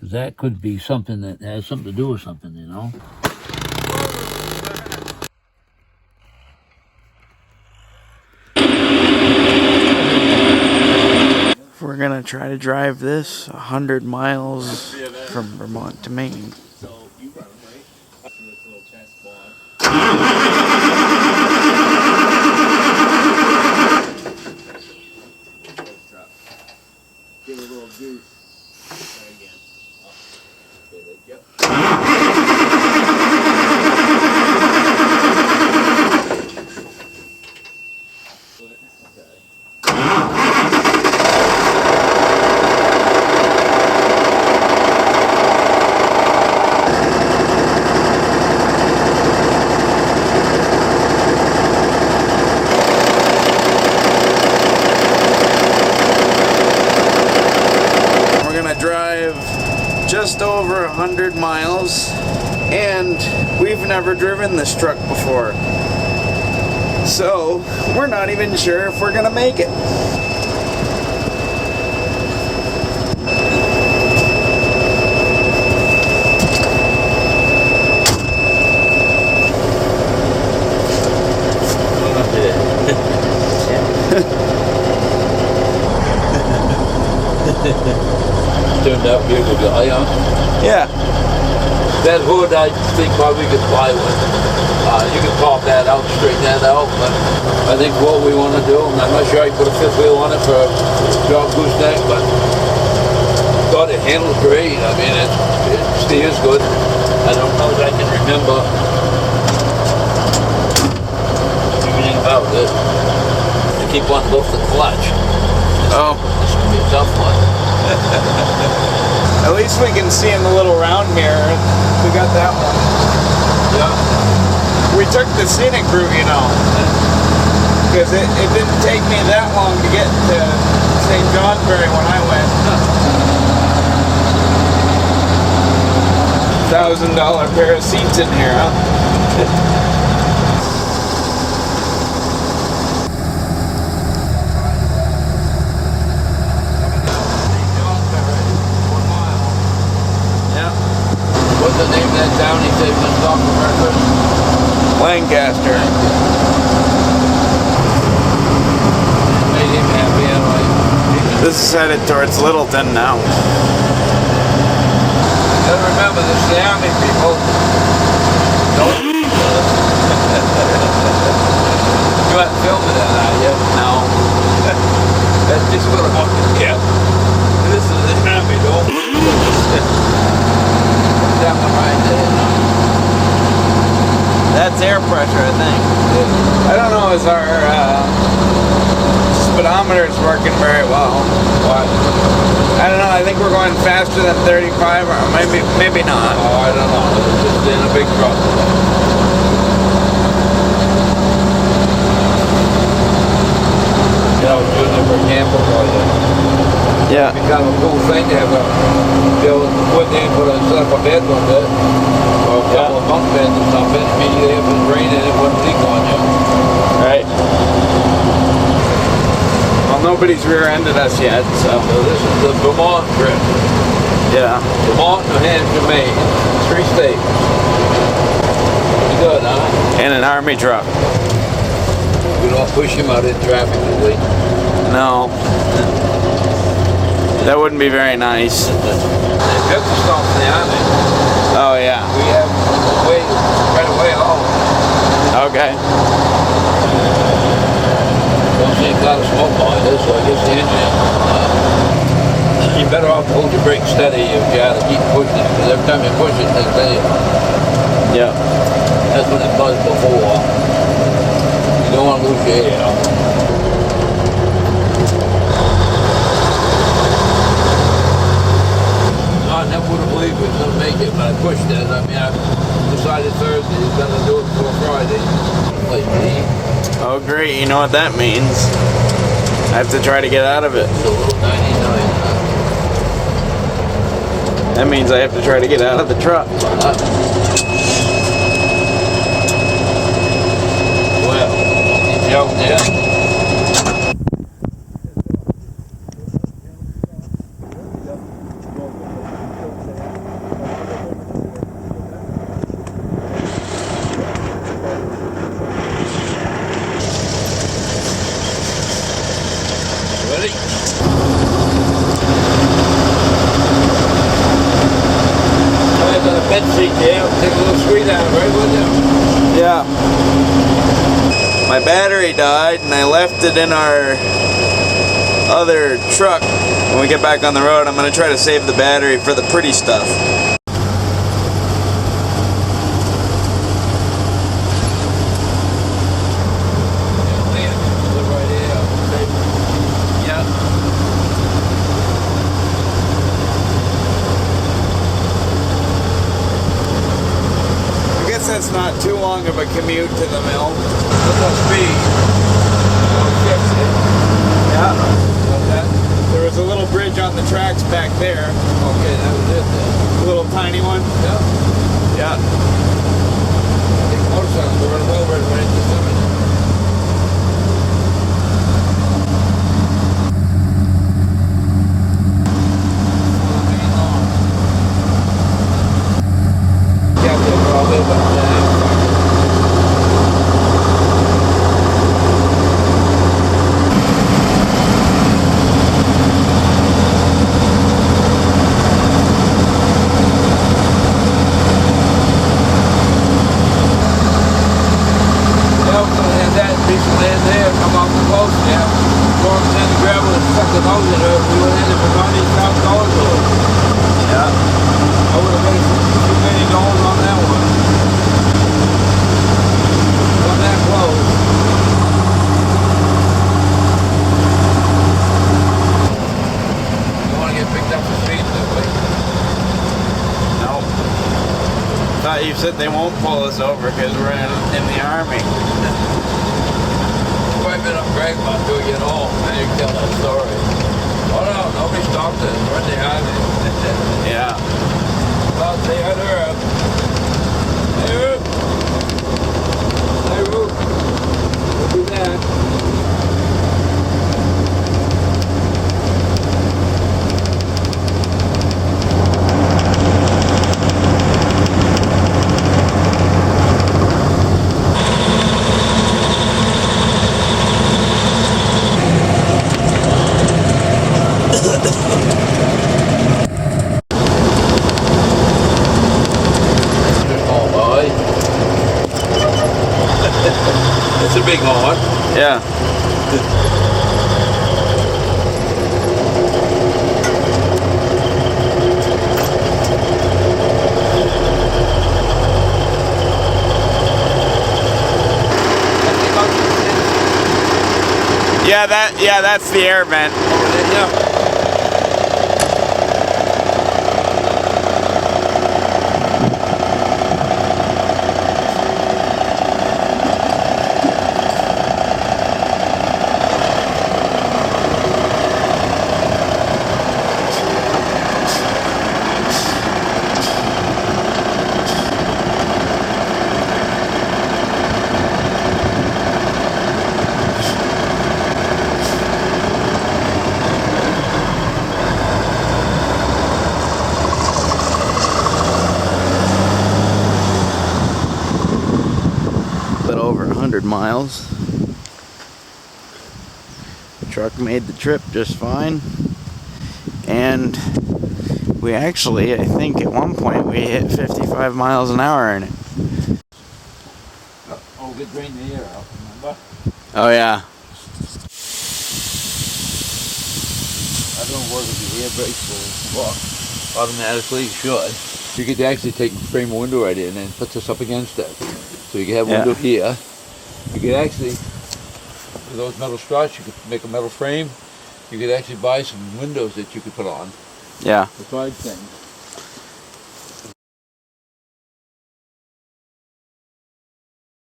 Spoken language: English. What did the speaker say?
Because that could be something that has something to do with something, you know? We're gonna try to drive this 100 miles from Vermont to Maine. Give it a little juice. Again. Yep. Drive just over 100 miles, and we've never driven this truck before, so we're not even sure if we're gonna make it. Turned out to be a good guy, huh? Yeah. That hood, I think probably we could fly with. You could pop that out, straighten that out, but I think what we want to do, and I'm not sure I can put a fifth wheel on it for a dog gooseneck, but thought it handled great. I mean, it steers good. I don't know that I can remember everything about it. You keep on lifting the clutch. Oh. This is going to be a tough one. At least we can see in the little round mirror. We got that one. Yeah. We took the scenic route, you know, because it didn't take me that long to get to St. Johnsbury when I went. $1,000 pair of seats in here, huh? What's the name of that town he said was South America? Lancaster. Made him happy anyway. This is headed towards Littleton now. Gotta remember, this is the Army people. Don't. You haven't filmed it, are you? No. That's just what I'm up. Yeah. This is the Army, don't. That one right there. That's air pressure, I think. I don't know, is our speedometer's working very well. What? I don't know, I think we're going faster than 35, or maybe not. Oh, I don't know. It's just in a big truck. You know, I was using it for a camper for you. Yeah. It's kind of a cool thing to have a build put in, set up a bed one bit, or a couple of bunk beds or something. Immediately if it's raining, it wouldn't leak on you. Right. Well, nobody's rear-ended us yet, so. So this is the Vermont trip. Yeah. Vermont, New Hampshire, Maine. 3 states. Pretty good, huh? And an Army truck. We don't push him out in traffic, do we? No. That wouldn't be very nice. They took the stop in the Army. Oh, yeah. We have right away home. Okay. Don't see a cloud of smoke behind us, so I guess the engine. You're better off to hold your brake steady if you have to keep pushing it, because every time you push it, they say, Yeah. that's when it buzzed before. You don't want to lose your air. I never would have believed we was going to make it, but I pushed it. I mean, I decided Thursday was going to do it before Friday. Like me. Oh, great. You know what that means. I have to try to get out of it. It's a little 99. That means I have to try to get out of the truck. Well, you out there? Ready? I got a bed seat there. Take a little screen out, right with you? Yeah. My battery died and I left it in our other truck. When we get back on the road, I'm going to try to save the battery for the pretty stuff. That's not too long of a commute to the mill. What's that speed? Yeah. There was a little bridge on the tracks back there. Okay, that was it then. A little tiny one. Yeah. Yeah. The motorcycles were running over it right into something. You said they won't pull us over because we're in the Army. Quite a bit of brag about doing it all. Now you can tell that story. Oh no, nobody stopped us. We're in the Army. Yeah. Well, say hi to Herb. Hey Herb. Hi Ruth. We'll be back. It's a big horn. Yeah. Yeah, that's the air vent. Yeah. Over 100 miles. The truck made the trip just fine, and we actually, I think at one point we hit 55 miles an hour in it. Oh, we drained the air out, remember? Oh yeah. I don't work with the air brakes will automatically should. You could actually take the frame a window right in and put this up against it. So you could have a window here. You could actually, with those metal struts, you could make a metal frame. You could actually buy some windows that you could put on. Yeah. The side things.